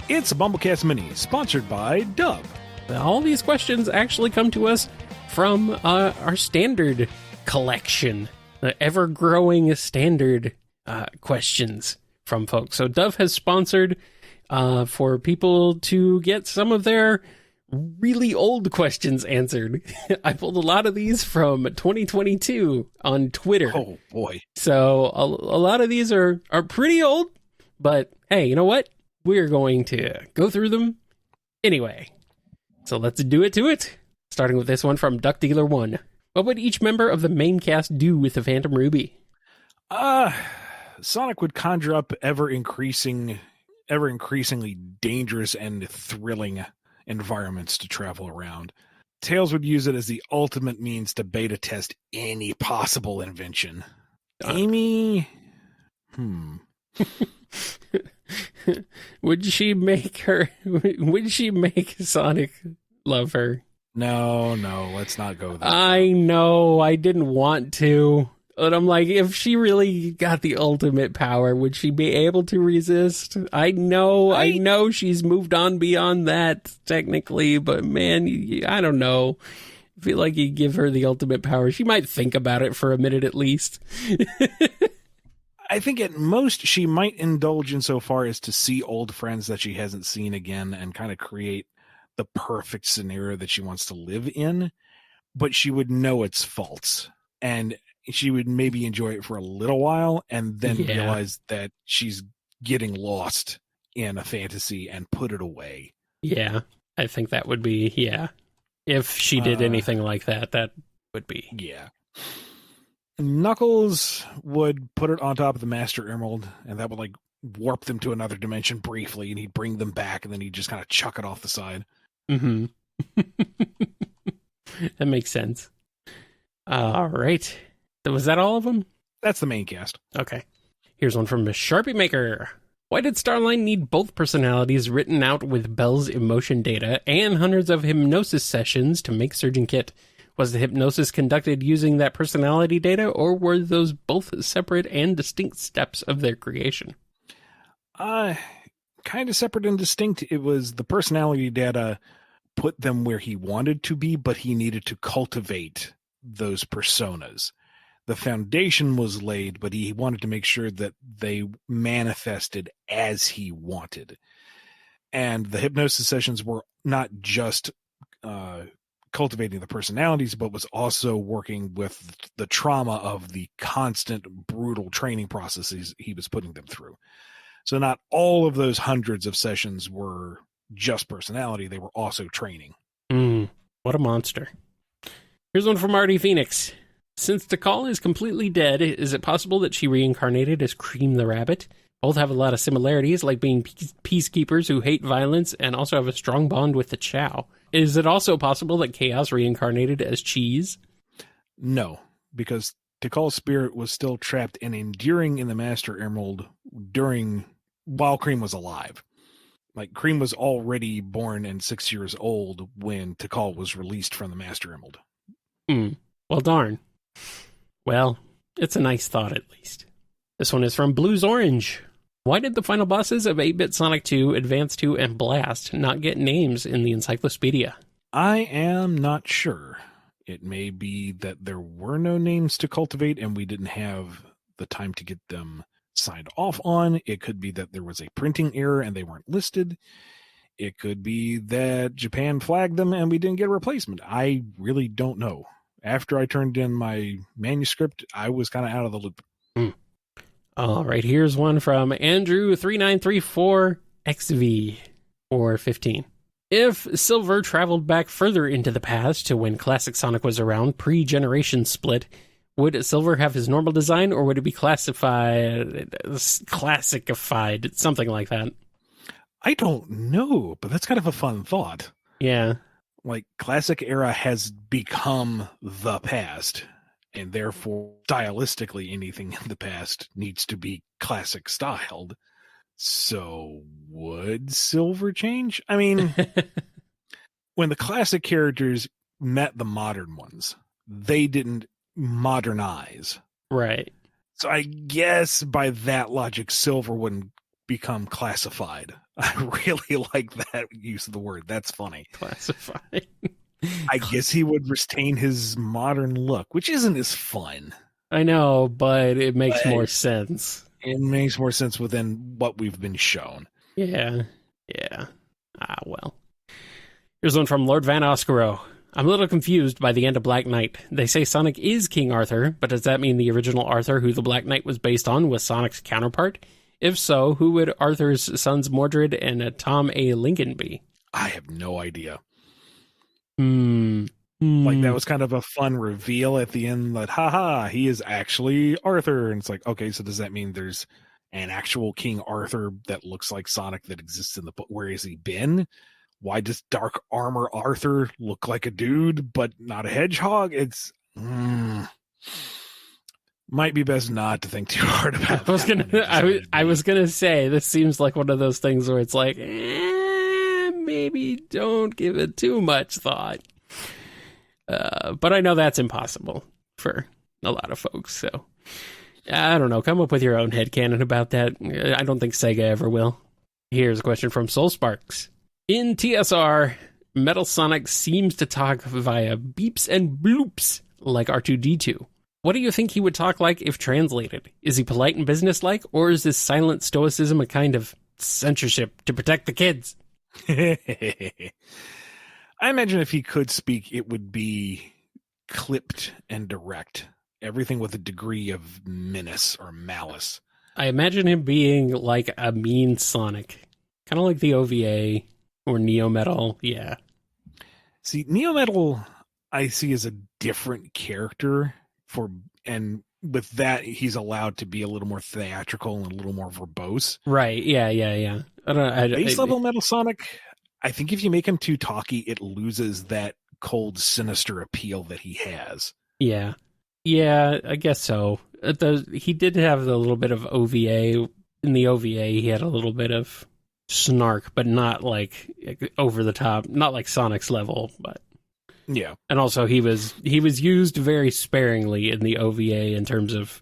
It's a BumbleKast Mini, sponsored by Dove. All these questions actually come to us from our standard collection, the ever-growing standard questions from folks. So Dove has sponsored for people to get some of their really old questions answered. I pulled a lot of these from 2022 on Twitter. Oh, boy. So a lot of these are pretty old, but hey, you know what? We're going to go through them anyway. So let's do it to it. Starting with this one from Duck Dealer 1. What would each member of the main cast do with the Phantom Ruby? Sonic would conjure up ever-increasingly dangerous and thrilling environments to travel around. Tails would use it as the ultimate means to beta test any possible invention. Amy? Would she make Sonic love her? No, let's not go there. I know, I didn't want to. But I'm like, if she really got the ultimate power, would she be able to resist? I know she's moved on beyond that, technically, but man, I don't know. I feel like you give her the ultimate power, she might think about it for a minute at least. I think at most she might indulge insofar as to see old friends that she hasn't seen again and kind of create the perfect scenario that she wants to live in, but she would know its faults, and she would maybe enjoy it for a little while and then realize that she's getting lost in a fantasy and put it away. Yeah, I think that would be, if she did anything like that, that would be. Yeah. Knuckles would put it on top of the Master Emerald, and that would like warp them to another dimension briefly, and he'd bring them back, and then he'd just kind of chuck it off the side. Mm-hmm. That makes sense. All right. Was that all of them? That's the main cast. Okay. Here's one from Miss Sharpie Maker. Why did Starline need both personalities written out with Bell's emotion data and hundreds of hypnosis sessions to make Surgeon Kit? Was the hypnosis conducted using that personality data, or were those both separate and distinct steps of their creation? Kind of separate and distinct. It was the personality data put them where he wanted to be, but he needed to cultivate those personas. The foundation was laid, but he wanted to make sure that they manifested as he wanted. And the hypnosis sessions were not just cultivating the personalities, but was also working with the trauma of the constant brutal training processes he was putting them through. So not all of those hundreds of sessions were just personality. They were also training. What a monster. Here's one from Artie Phoenix. Since Tikal is completely dead, is it possible that she reincarnated as Cream the Rabbit? Both have a lot of similarities, like being peacekeepers who hate violence and also have a strong bond with the Chow. Is it also possible that Chaos reincarnated as Cheese? No, because Tikal's spirit was still trapped and enduring in the Master Emerald while Cream was alive. Like, Cream was already born and 6 years old when Tikal was released from the Master Emerald. Well, darn. Well, it's a nice thought, at least. This one is from Blues Orange. Why did the final bosses of 8-Bit Sonic 2, Advance 2, and Blast not get names in the encyclopedia? I am not sure. It may be that there were no names to cultivate and we didn't have the time to get them signed off on. It could be that there was a printing error and they weren't listed. It could be that Japan flagged them and we didn't get a replacement. I really don't know. After I turned in my manuscript, I was kind of out of the loop. All right, here's one from Andrew3934XV or 15. If Silver traveled back further into the past to when Classic Sonic was around, pre-generation split, would Silver have his normal design, or would it be classified, something like that? I don't know, but that's kind of a fun thought. Yeah. Like, Classic Era has become the past, and therefore, stylistically, anything in the past needs to be classic styled. So, would Silver change? I mean, when the classic characters met the modern ones, they didn't modernize. Right. So I guess by that logic, Silver wouldn't become classified. I really like that use of the word. That's funny. Classified. I guess he would retain his modern look, which isn't as fun. I know, but it makes more sense. It makes more sense within what we've been shown. Yeah. Well. Here's one from Lord Van Oscaro. I'm a little confused by the end of Black Knight. They say Sonic is King Arthur, but does that mean the original Arthur, who the Black Knight was based on, was Sonic's counterpart? If so, who would Arthur's sons Mordred and Tom A. Lincoln be? I have no idea. Like, that was kind of a fun reveal at the end that, haha, he is actually Arthur. And it's like, okay, so does that mean there's an actual King Arthur that looks like Sonic that exists in the book? Where has he been? Why does Dark Armor Arthur look like a dude, but not a hedgehog? It's might be best not to think too hard about. I was gonna say, this seems like one of those things where it's like, maybe don't give it too much thought. But I know that's impossible for a lot of folks, so I don't know. Come up with your own headcanon about that. I don't think Sega ever will. Here's a question from Soul Sparks. In TSR, Metal Sonic seems to talk via beeps and bloops like R2-D2. What do you think he would talk like if translated? Is he polite and businesslike, or is this silent stoicism a kind of censorship to protect the kids? I imagine if he could speak, it would be clipped and direct. Everything with a degree of menace or malice. I imagine him being like a mean Sonic. Kind of like the OVA or Neo Metal. Yeah. See, Neo Metal I see as a different character and with that, he's allowed to be a little more theatrical and a little more verbose. Right. Yeah. Base level Metal Sonic, I think if you make him too talky, it loses that cold, sinister appeal that he has. Yeah, I guess so. He did have a little bit of OVA. In the OVA, he had a little bit of snark, but not like over the top, not like Sonic's level, but yeah. And also he was used very sparingly in the OVA in terms of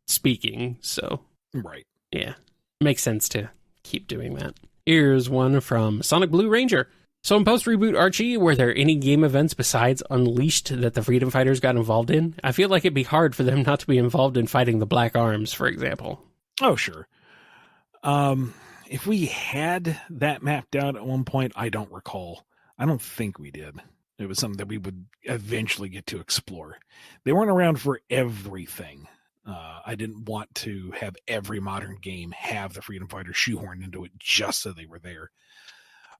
speaking, so right. Yeah, makes sense to keep doing that. Here's one from Sonic Blue Ranger. So in post-reboot Archie, were there any game events besides Unleashed that the Freedom Fighters got involved in? I feel like it'd be hard for them not to be involved in fighting the Black Arms, for example. Oh, sure. If we had that mapped out at one point, I don't recall. I don't think we did. It was something that we would eventually get to explore. They weren't around for everything. I didn't want to have every modern game have the Freedom Fighters shoehorned into it just so they were there.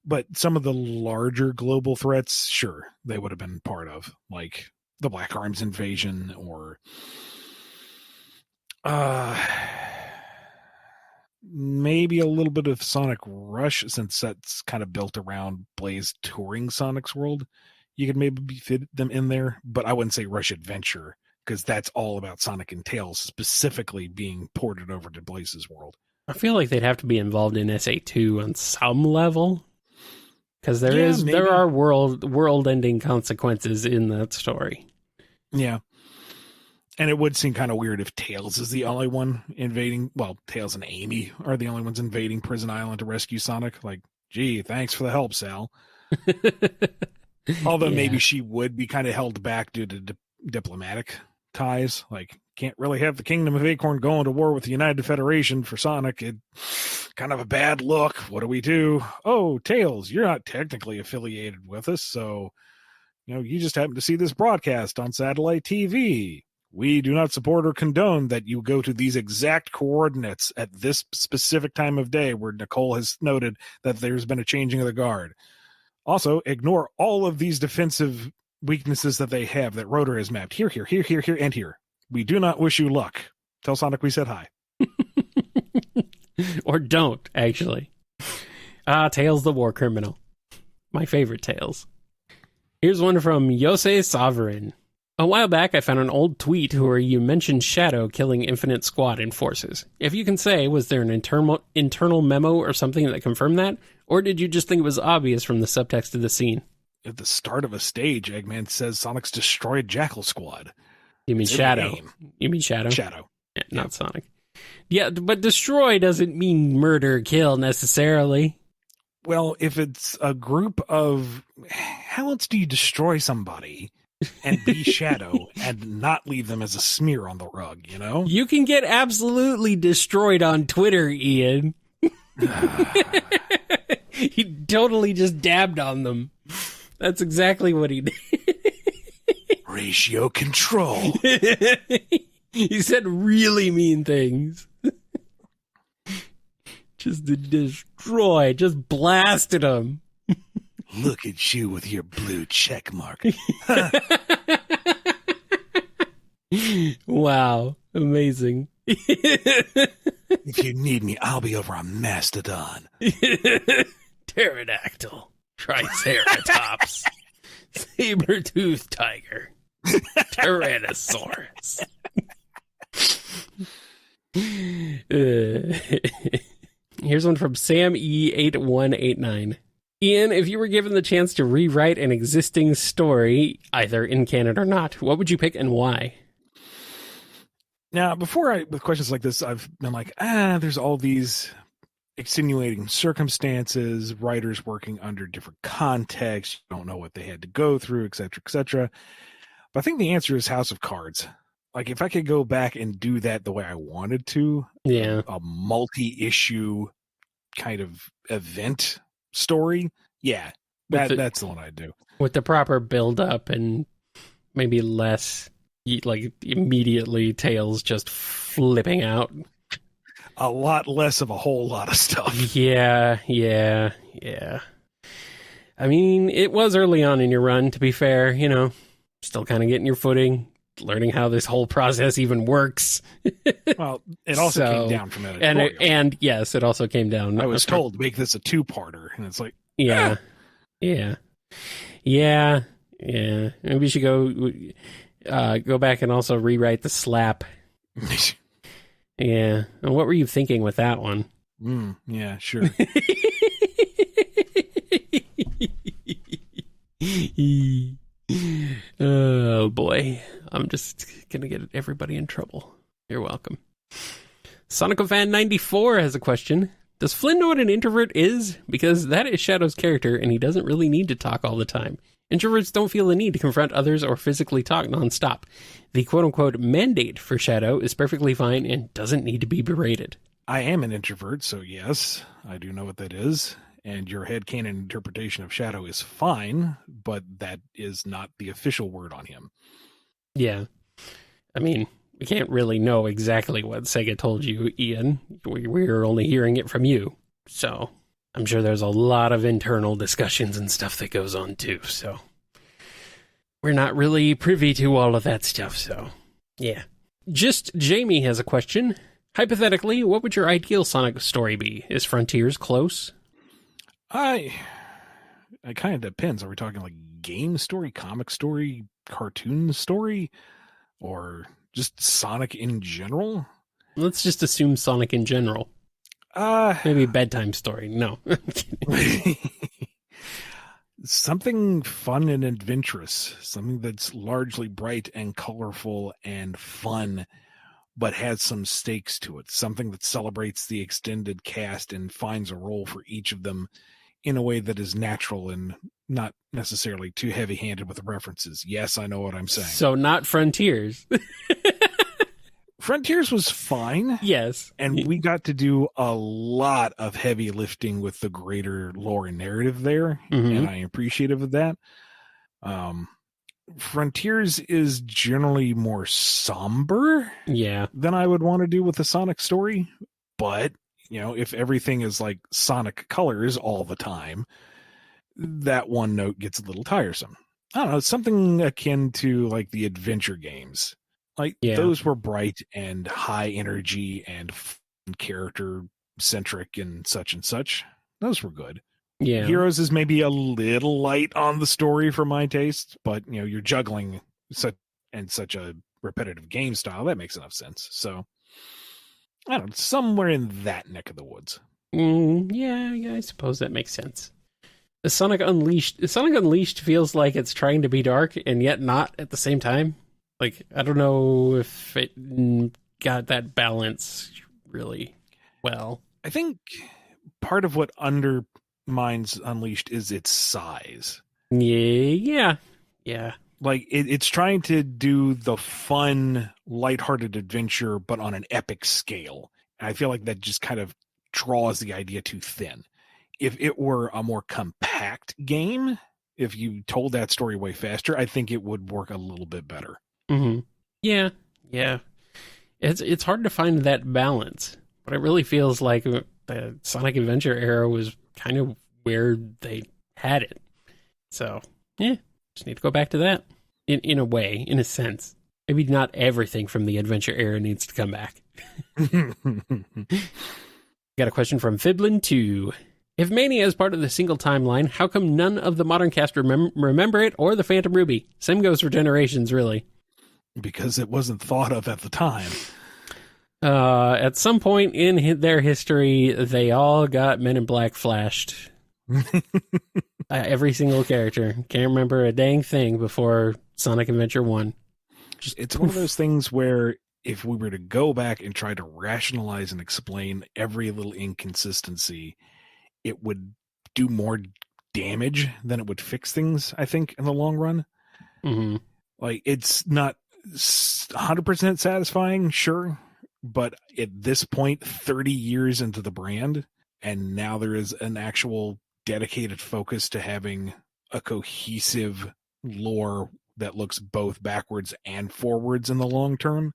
But some of the larger global threats, sure, they would have been part of, like the Black Arms invasion or maybe a little bit of Sonic Rush, since that's kind of built around Blaze touring Sonic's world. You could maybe fit them in there, but I wouldn't say Rush Adventure, because that's all about Sonic and Tails specifically being ported over to Blaze's world. I feel like they'd have to be involved in SA2 on some level, because there are world-ending consequences in that story. Yeah. And it would seem kind of weird if Tails is the only one invading. Well, Tails and Amy are the only ones invading Prison Island to rescue Sonic. Like, gee, thanks for the help, Sal. Although maybe she would be kind of held back due to diplomatic ties. Like, can't really have the Kingdom of Acorn going to war with the United Federation for Sonic. It's kind of a bad look. What do we do? Oh, Tails, you're not technically affiliated with us, so you just happen to see this broadcast on satellite TV. We do not support or condone that you go to these exact coordinates at this specific time of day where Nicole has noted that there's been a changing of the guard. Also, ignore all of these defensive weaknesses that they have that Rotor has mapped. Here, and here. We do not wish you luck. Tell Sonic we said hi. Or don't, actually. Tails the War Criminal. My favorite Tails. Here's one from Yosei Sovereign. A while back, I found an old tweet where you mentioned Shadow killing Infinite Squad in Forces. If you can say, was there an internal memo or something that confirmed that? Or did you just think it was obvious from the subtext of the scene? At the start of a stage, Eggman says Sonic's destroyed Jackal Squad. You mean It's in the Shadow? game. You mean Shadow? Shadow. Yeah, not Sonic. Yeah, but destroy doesn't mean murder, kill necessarily. Well, if it's a group of, how else do you destroy somebody and be Shadow and not leave them as a smear on the rug, you know? You can get absolutely destroyed on Twitter, Ian. He totally just dabbed on them. That's exactly what he did. Ratio control. He said really mean things. Just to destroy, just blasted him. Look at you with your blue check mark. Wow, amazing. If you need me, I'll be over on Mastodon. Pterodactyl, Triceratops, saber-toothed tiger, Tyrannosaurus. Here's one from Sam E8189. Ian, if you were given the chance to rewrite an existing story, either in canon or not, what would you pick and why? Now, with questions like this, I've been like, there's all these extenuating circumstances, writers working under different contexts, you don't know what they had to go through, et cetera, et cetera. But I think the answer is House of Cards. Like, if I could go back and do that the way I wanted to, Yeah, a multi-issue kind of event story, yeah, that's the one I'd do. with the proper build-up and maybe less, like, immediately Tails just flipping out. A lot less of a whole lot of stuff. Yeah. I mean, it was early on in your run, to be fair, you know, still kind of getting your footing, learning how this whole process even works. Well, it also came down from editorial. And yes, it also came down. I was told to make this a two-parter, and it's like, yeah. Maybe you should go back and also rewrite the slap. Yeah. And what were you thinking with that one? Yeah, sure. Oh boy, I'm just gonna get everybody in trouble. You're welcome. SonicFan94 has a question. Does Flynn know what an introvert is? Because that is Shadow's character, and he doesn't really need to talk all the time. Introverts don't feel the need to confront others or physically talk nonstop. The quote-unquote mandate for Shadow is perfectly fine and doesn't need to be berated. I am an introvert, so yes, I do know what that is. And your headcanon interpretation of Shadow is fine, but that is not the official word on him. Yeah. I mean, we can't really know exactly what Sega told you, Ian. We're only hearing it from you. So I'm sure there's a lot of internal discussions and stuff that goes on too. So we're not really privy to all of that stuff. So yeah. Just Jamie has a question. Hypothetically, what would your ideal Sonic story be? Is Frontiers close? It kind of depends. Are we talking like game story, comic story, cartoon story, or just Sonic in general? Let's just assume Sonic in general. Maybe bedtime story. No. Something fun and adventurous. Something that's largely bright and colorful and fun, but has some stakes to it. Something that celebrates the extended cast and finds a role for each of them in a way that is natural and not necessarily too heavy-handed with the references. Yes, I know what I'm saying. So not Frontiers. Frontiers was fine. Yes. And we got to do a lot of heavy lifting with the greater lore and narrative there. Mm-hmm. And I am appreciative of that. Frontiers is generally more somber than I would want to do with a Sonic story. But, you know, if everything is like Sonic colors all the time, that one note gets a little tiresome. I don't know, something akin to like the adventure games. Like those were bright and high energy and character centric and such. Those were good. Yeah. Heroes is maybe a little light on the story for my taste, but you know, you're juggling such a repetitive game style. That makes enough sense. So I don't know, somewhere in that neck of the woods. Yeah, I suppose that makes sense. The Sonic Unleashed feels like it's trying to be dark and yet not at the same time. Like, I don't know if it got that balance really well. I think part of what undermines Unleashed is its size. Yeah. Like, it's trying to do the fun, lighthearted adventure, but on an epic scale. And I feel like that just kind of draws the idea too thin. If it were a more compact game, if you told that story way faster, I think it would work a little bit better. Mm-hmm. Yeah. It's hard to find that balance, but it really feels like the Sonic Adventure era was kind of where they had it. So, yeah, just need to go back to that in a way, in a sense. Maybe not everything from the Adventure era needs to come back. Got a question from Fiblin2. If Mania is part of the single timeline, how come none of the modern cast remember it or the Phantom Ruby? Same goes for Generations, really. Because it wasn't thought of at the time. At some point in their history, they all got Men in Black flashed. Every single character. Can't remember a dang thing before Sonic Adventure 1. It's one of those things where if we were to go back and try to rationalize and explain every little inconsistency, it would do more damage than it would fix things, I think, in the long run. Mm-hmm. Like, it's not 100% satisfying, sure, but at this point, 30 years into the brand, and now there is an actual dedicated focus to having a cohesive lore that looks both backwards and forwards in the long term,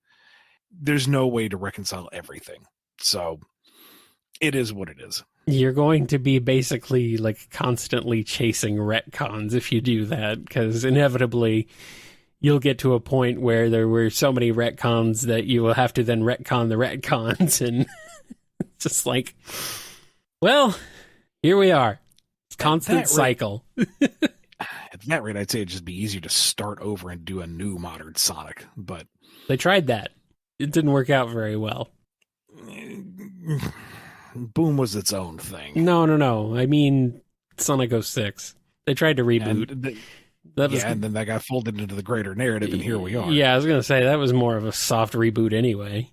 there's no way to reconcile everything. So it is what it is. You're going to be basically like constantly chasing retcons if you do that, because inevitably you'll get to a point where there were so many retcons that you will have to then retcon the retcons, and just like, well, here we are. It's constant cycle. At that rate, I'd say it'd just be easier to start over and do a new modern Sonic, but they tried that. It didn't work out very well. Boom was its own thing. No. I mean, Sonic 06. They tried to reboot. And then that got folded into the greater narrative, and here we are. Yeah, I was going to say, that was more of a soft reboot anyway.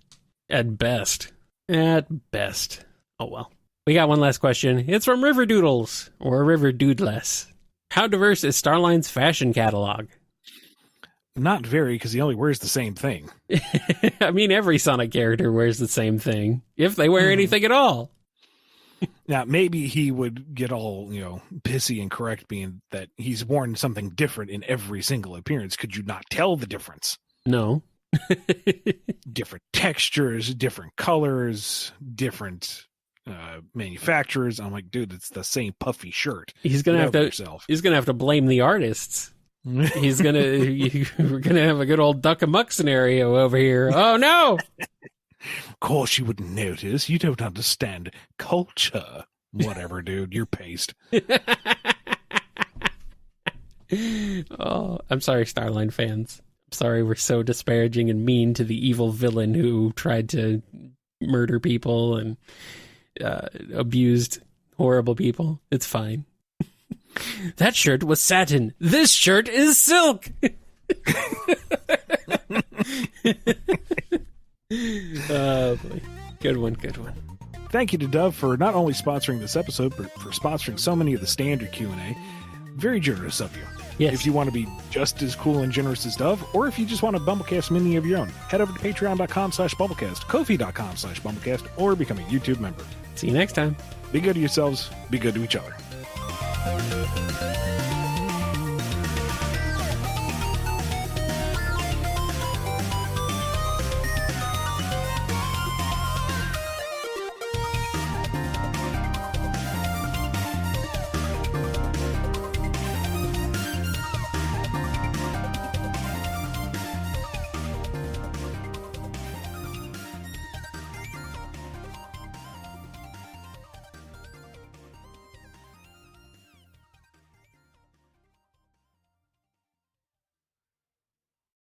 At best. Oh, well. We got one last question. It's from Riverdoodles, or Riverdoodless. How diverse is Starline's fashion catalog? Not very, because he only wears the same thing. I mean, every Sonic character wears the same thing, if they wear anything at all. Now, maybe he would get all, pissy and correct being that he's worn something different in every single appearance. Could you not tell the difference? No. Different textures, different colors, different manufacturers. I'm like, dude, it's the same puffy shirt. He's gonna have to blame the artists. We're gonna have a good old duck amuck scenario over here. Oh no! Of course you wouldn't notice. You don't understand culture. Whatever, dude. You're paste. Oh, I'm sorry, Starline fans. I'm sorry we're so disparaging and mean to the evil villain who tried to murder people and abused horrible people. It's fine. That shirt was satin. This shirt is silk. Oh, boy. Good one. Thank you to Dove for not only sponsoring this episode, but for sponsoring so many of the standard Q&A. Very generous of you. Yes. If you want to be just as cool and generous as Dove, or if you just want a BumbleKast Mini of your own, head over to patreon.com/BumbleKast, Ko-fi.com/BumbleKast, or become a YouTube member. See you next time. Be good to yourselves. Be good to each other.